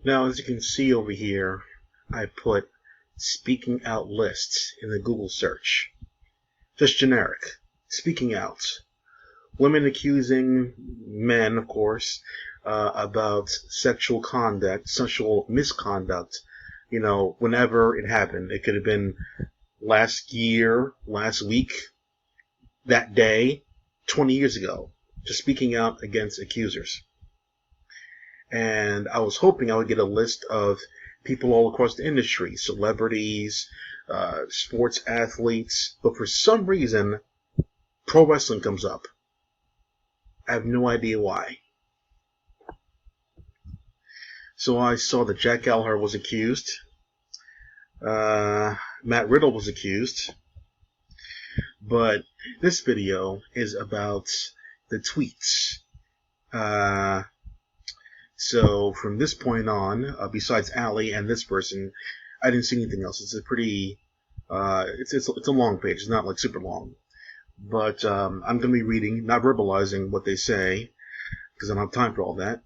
Now, as you can see over here, I put speaking out lists in the Google search. Just generic. Speaking out. Women accusing men, of course, about sexual conduct, sexual misconduct, whenever it happened. It could have been last year, last week, that day, 20 years ago. Just speaking out against accusers. And I was hoping I would get a list of people all across the industry, celebrities, sports athletes, but for some reason, pro wrestling comes up. I have no idea why. So I saw that Jack Gallagher was accused. Matt Riddle was accused. But this video is about the tweets. So from this point on, besides Allie and this person, I didn't see anything else. It's a pretty, it's a long page. It's not like super long. But I'm going to be reading, not verbalizing what they say, because I don't have time for all that.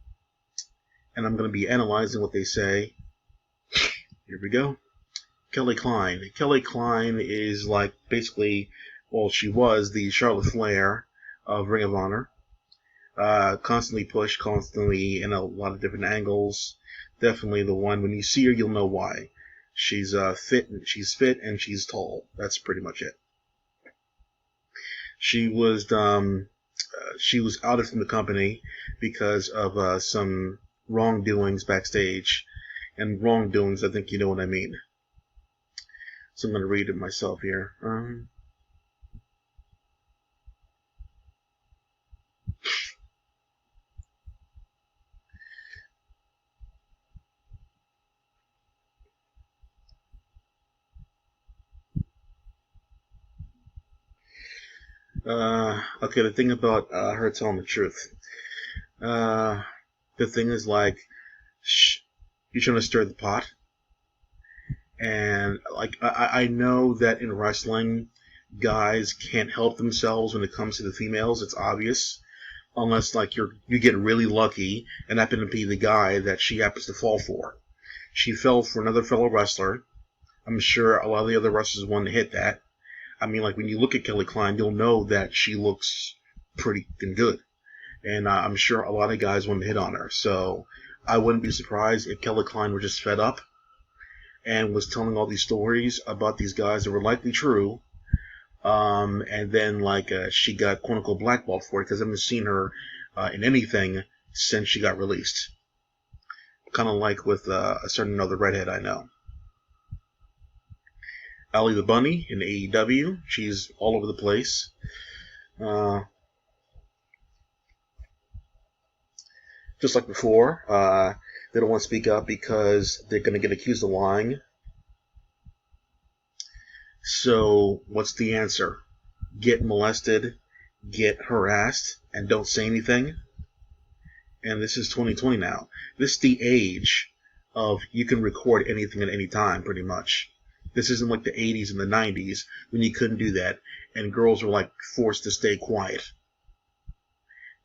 And I'm going to be analyzing what they say. Here we go. Kelly Klein. Kelly Klein is like basically, well, she was the Charlotte Flair of Ring of Honor. Constantly pushed, constantly in a lot of different angles. Definitely the one, when you see her, you'll know why. She's fit and she's tall. That's pretty much it. She was outed from the company because of some wrongdoings backstage. And wrongdoings, I think you know what I mean. So I'm going to read it myself here. Okay, the thing about her telling the truth. The thing is, like, you're trying to stir the pot. And, like, I know that in wrestling, guys can't help themselves when it comes to the females. It's obvious. Unless, like, you get really lucky and happen to be the guy that she happens to fall for. She fell for another fellow wrestler. I'm sure a lot of the other wrestlers wanted to hit that. I mean, like, when you look at Kelly Klein, you'll know that she looks pretty good. And I'm sure a lot of guys want to hit on her. So I wouldn't be surprised if Kelly Klein were just fed up and was telling all these stories about these guys that were likely true. And then, like, she got quote-unquote blackballed for it because I haven't seen her in anything since she got released. Kind of like with a certain other redhead I know. Allie the Bunny in AEW. She's all over the place. Just like before, they don't want to speak up because they're going to get accused of lying. So, what's the answer? Get molested, get harassed, and don't say anything? And this is 2020 now. This is the age of you can record anything at any time, pretty much. This isn't like the 80s and the 90s when you couldn't do that, and girls were like forced to stay quiet.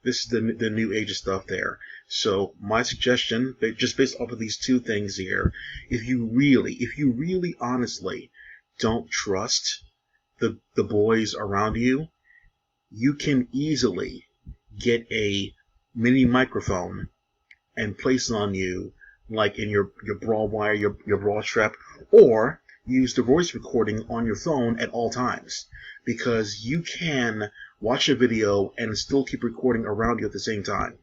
This is the new age of stuff there. So my suggestion, just based off of these two things here, if you really honestly don't trust the boys around you, you can easily get a mini microphone and place it on you, like in your bra wire, your bra strap, or use the voice recording on your phone at all times, because you can watch a video and still keep recording around you at the same time.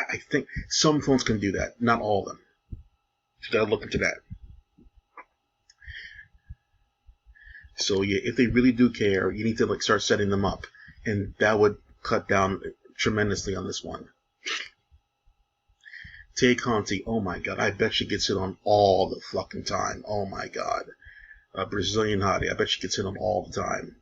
I think some phones can do that, not all of them. You gotta look into that. So yeah, if they really do care, you need to like start setting them up, and that would cut down tremendously on this one. Tay Conti, oh my god, I bet she gets hit on all the fucking time. Oh my god. Brazilian hottie, I bet she gets hit on all the time.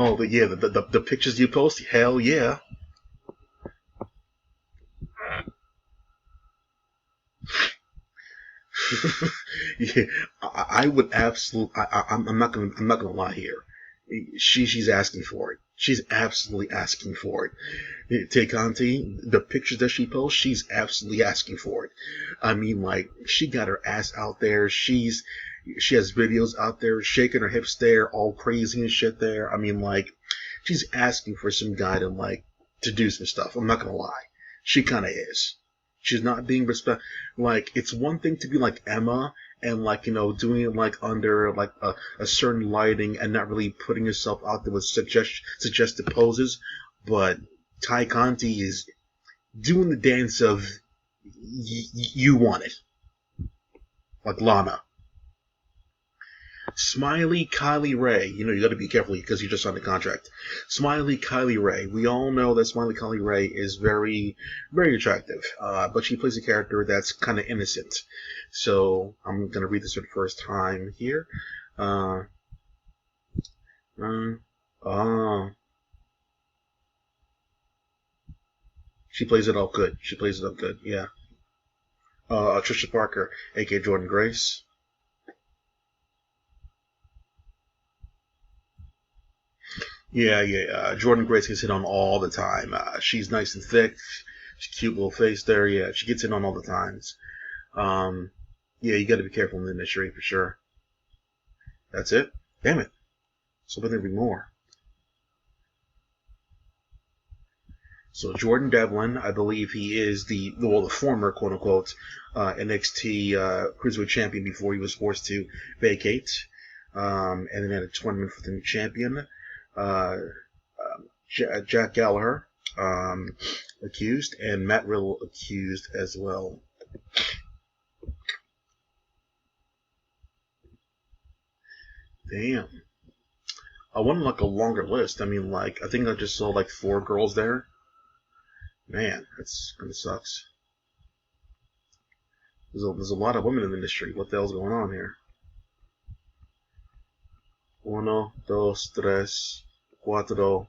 Oh, but yeah, the pictures you post, hell yeah. Yeah, I would absolutely. I'm not gonna lie here. She's asking for it. She's absolutely asking for it. Tay Conti, the pictures that she posts, she's absolutely asking for it. I mean, like, she got her ass out there. She has videos out there shaking her hips there, all crazy and shit there. I mean, like, she's asking for some guy to, like, to do some stuff. I'm not gonna lie. She kind of is. She's not being respect. Like, it's one thing to be like Emma and, like, doing it like under like a certain lighting and not really putting yourself out there with suggested poses, but Ty Conti is doing the dance of you want it, like Lana. Smiley Kylie Ray. You got to be careful because you just signed a contract. Smiley Kylie Ray. We all know that Smiley Kylie Ray is very, very attractive, but she plays a character that's kind of innocent. So I'm going to read this for the first time here. She plays it all good. She plays it up good, yeah. Trisha Parker, aka Jordan Grace. Yeah. Jordan Grace gets hit on all the time. She's nice and thick. She's cute little face there. Yeah, she gets hit on all the times. Yeah, you got to be careful in the industry for sure. That's it. Damn it. So there'll be more. So Jordan Devlin, I believe he is the former quote unquote NXT Cruiserweight champion before he was forced to vacate, and then had a tournament for the new champion. Jack Gallagher accused, and Matt Riddle accused as well. Damn. I wanted like a longer list. I mean, like, I think I just saw like 4 girls there. Man, that's kind of sucks. There's a lot of women in the industry. What the hell's going on here? 1, 2, 3, 4,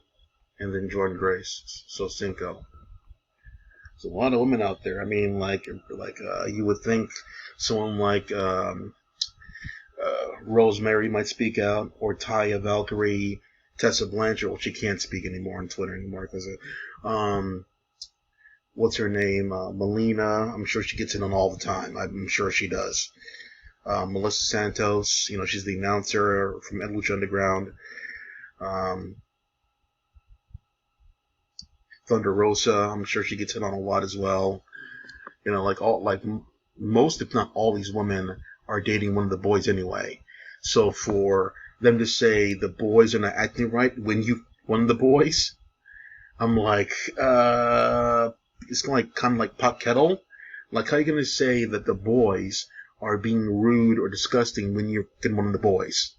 and then Jordan Grace. So 5. There's a lot of women out there. I mean, like you would think someone like Rosemary might speak out, or Taya Valkyrie, Tessa Blanchard. Well, she can't speak anymore on Twitter anymore because what's her name? Melina. I'm sure she gets in on all the time. I'm sure she does. Melissa Santos. She's the announcer from Lucha Underground. Thunder Rosa. I'm sure she gets in on a lot as well. Most, if not all, these women are dating one of the boys anyway. So for them to say the boys are not acting right when you one of the boys, I'm like, it's kind of like pot kettle. Like, how are you gonna say that the boys are being rude or disgusting when you're one of the boys?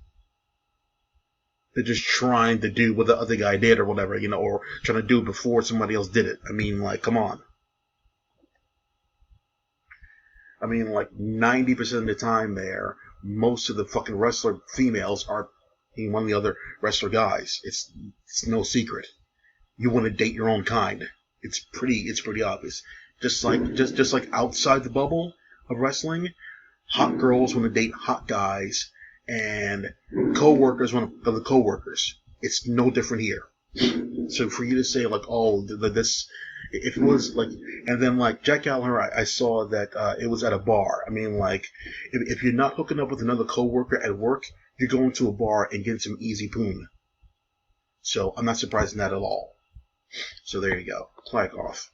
They're just trying to do what the other guy did or whatever, or trying to do it before somebody else did it. I mean, like, come on. I mean, like, 90% of the time there, most of the fucking wrestler females are one of the other wrestler guys. It's no secret. You want to date your own kind. It's pretty obvious. Just like outside the bubble of wrestling, hot girls want to date hot guys, and co-workers want to the co-workers. It's no different here. So for you to say like, oh, this, if it was like, and then like Jack Gallagher, I saw that it was at a bar. I mean, like, if you're not hooking up with another coworker at work, you're going to a bar and getting some easy poon. So I'm not surprised in that at all. So there you go. Flag off.